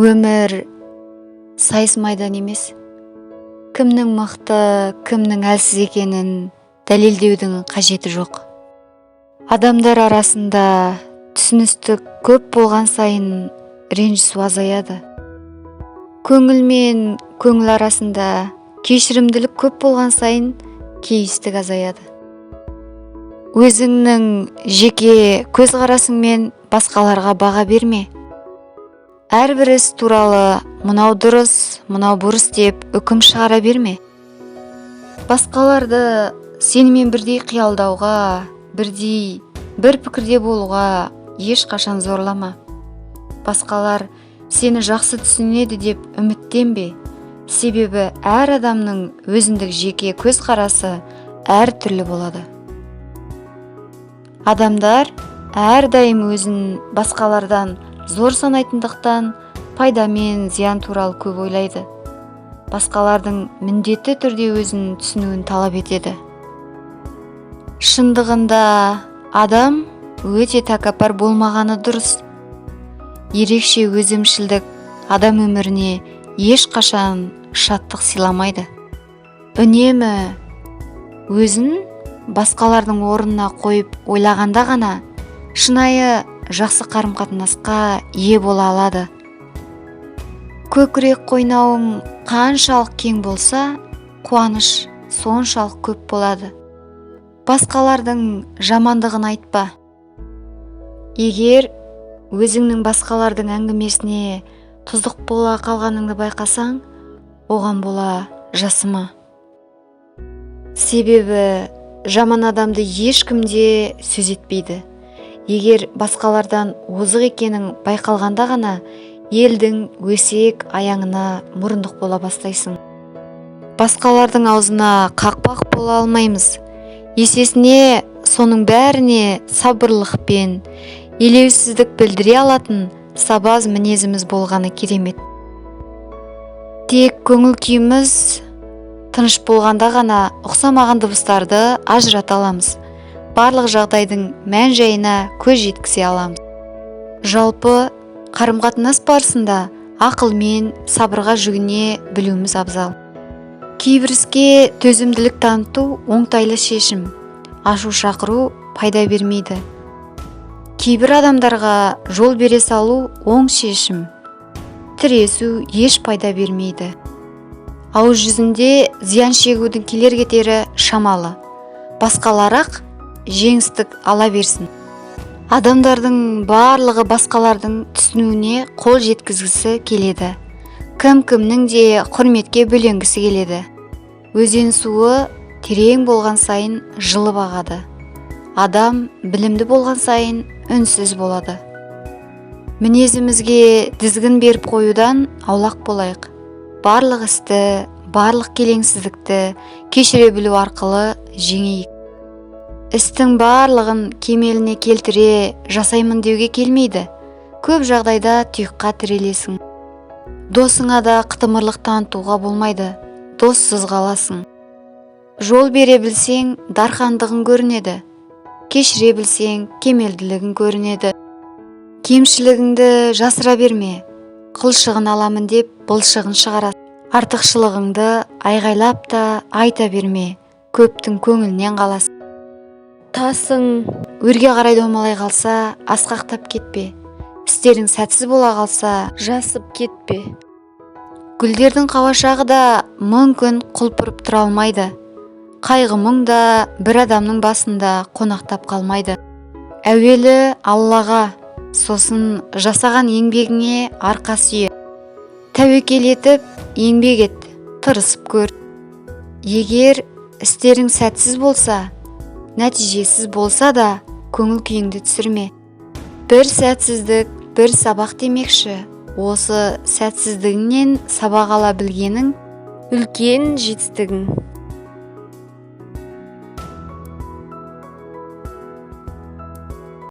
Өмір сайыс майдан емес. Кімнің мықты, кімнің әлсіз екенін дәлелдеудің қажеті жоқ. Адамдар арасында түсіністік көп болған сайын ренжісу азаяды. Көңіл мен көңіл арасында кешірімділік көп болған сайын кейістік азаяды. Өзіңнің жеке көзқарасыңмен басқаларға баға берме. Әрбір іс туралы мынау дұрыс, мынау бұрыс деп үкім шығара берме. Басқаларды сенімен бірдей қиялдауға, бір пікірде болуға ешқашан зорлама. Басқалар сені жақсы түсінеді деп үміттенбе. Себебі әр адамның өзіндік жеке көзқарасы әр түрлі болады. Адамдар әрдайым өзін басқалардан зор санайтындықтан пайда мен зиян туралы көп ойлайды. Басқалардың міндетті түрде өзін түсінуін талап етеді. Шындығында адам өте тәкаппар болмағаны дұрыс. Ерекше өзімшілдік адам өміріне ешқашан шаттық сыйламайды. Үнемі өзін басқалардың орнына қойып ойлағанда ғана шынайы жақсы қарым-қатынасқа ие бола алады. Көкірек қойнауың қаншалық кең болса, қуаныш соншалық көп болады. Басқалардың жамандығын айтпа. Егер өзіңнің басқалардың әңгімесіне тұздық бола қалғаныңды байқасаң, оған бола жасыма. Себебі жаман адамды ешкім де сөз етпейді. Егер басқалардан озық екенің байқалғанда ғана елдің өсек аяңына мұрындық бола бастайсың. Басқалардың аузына қақпақ бола алмаймыз. Есесіне соның бәріне сабырлықпен, елеусіздік білдіре алатын сабаз мінезіміз болғаны керемет. Тек көңіл күйіміз тыныш болғанда ғана ұқсамаған дыбыстарды ажырата аламыз. Барлық жағдайдың мән-жайына көз жеткізе аламыз. Жалпы қарым-қатынас барысында ақыл мен сабырға жүгіне білуіміз абзал. Кейбір іске төзімділік таныту оңтайлы шешім, ашу шақыру пайда бермейді. Кейбір адамдарға жол бере салу оң шешім, тіресу еш пайда бермейді. Ауыз жүзінде зиян шегудің келер кетері шамалы. Басқаларақ жеңістік ала берсін. Адамдардың барлығы басқалардың түсінуіне қол жеткізгісі келеді. Кім-кімнің де құрметке бөленгісі келеді. Өзен суы терең болған сайын жылып ағады. Адам білімді болған сайын үнсіз болады. Мінезімізге дізгін беріп қоюдан аулақ болайық. Барлық істі, барлық келеңсіздікті кешіре білу арқылы жеңейік. Істің барлығын кемеліне келтіре жасаймын деуге келмейді. Көп жағдайда тұйыққа тірелесің. Досыңа да қытымырлық танытуға болмайды. Доссыз қаласың. Жол бере білсең, дархандығың көрінеді. Кешіре білсең, кемелділігің көрінеді. Кемшілігіңді жасыра берме. Қылшығын аламын деп былшығын шығарасың. Артықшылығыңды айғайлап та айта берме. Көптің көңілінен қаласың. Тасың өрге қарай домалай қалса, асқақтап кетпе. Істерің сәтсіз бола қалса, жасып кетпе. Гүлдердің қауашағы да мүмкін құлпырып тұра алмайды. Қайғы мұң да бір адамның басында қонақтап қалмайды. Әуелі Аллаға, сосын жасаған еңбегіңе арқа сүйе. Тәуекел етіп, еңбек ет, тырысып көр. Егер істерің сәтсіз болса, нәтижесіз болса да, көңіл күйіңді түсірме. Бір сәтсіздік, бір сабақ демекші. Осы сәтсіздігіңнен сабақ ала білгенің үлкен жетістігің.